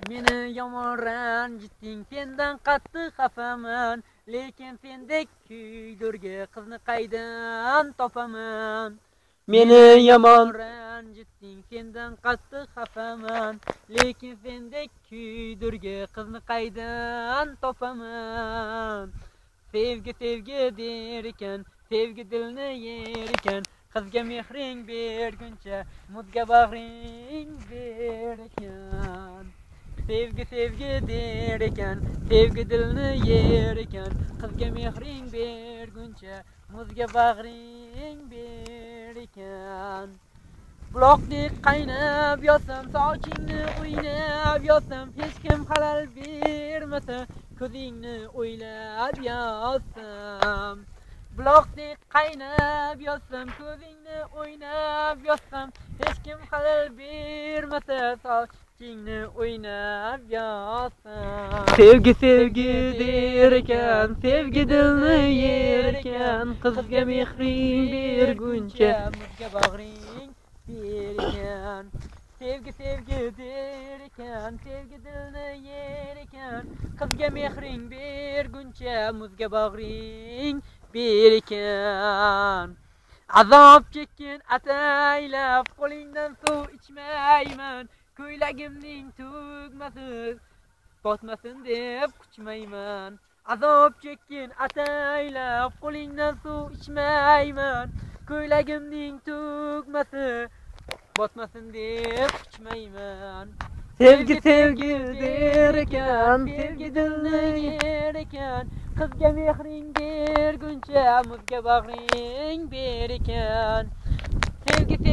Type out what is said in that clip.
Meni yomon ranjitding, sendan qattiq xafaman, lekin sendek kuydurga qizni qaydan topaman. Meni yomon ranjitding, sendan qattiq xafaman, lekin sendek kuydurga qizni qaydan topaman. Sevgi sevgi der ekan, sevgi dilni yer ekan, qizga mehring berguncha muzga bag'ring ber ekan. Sevgi sevgi der ekan, sevgi dilni yer ekan, qizga mehring berguncha muzga bag'ring ber ekan. Buloqdek qaynab yotsam, sochingni o'ynab yotsam, hech kim xalal bermasa, ko'zingni o'ylab yotsam. Buloqdek qaynab yotsam, ko'zingni o'ynab yotsam, hech kim xalal bermasa, sochingni o'ynab yotsam. Sevgi sevgi der ekan, sevgi dilni yer ekan, qizga mehring berguncha muzga bag'ring ber ekan. Sevgi sevgi der ekan, sevgi dilni yer ekan, qizga mehring berguncha muzga bag'ring ber ekan. Azob chekkin ataylab, qo'lingdan suv ichmayman, ko'ylagimning tugmasi botmasin deb quchmayman. Azob chekkin ataylab, qo'lingdan suv ichmayman, ko'ylagimning tugmasi botmasin deb quchmayman. Sevgi sevgi der ekan, sevgi dilni yer ekan, qizga mehring berguncha muzga bag'ring ber ekan.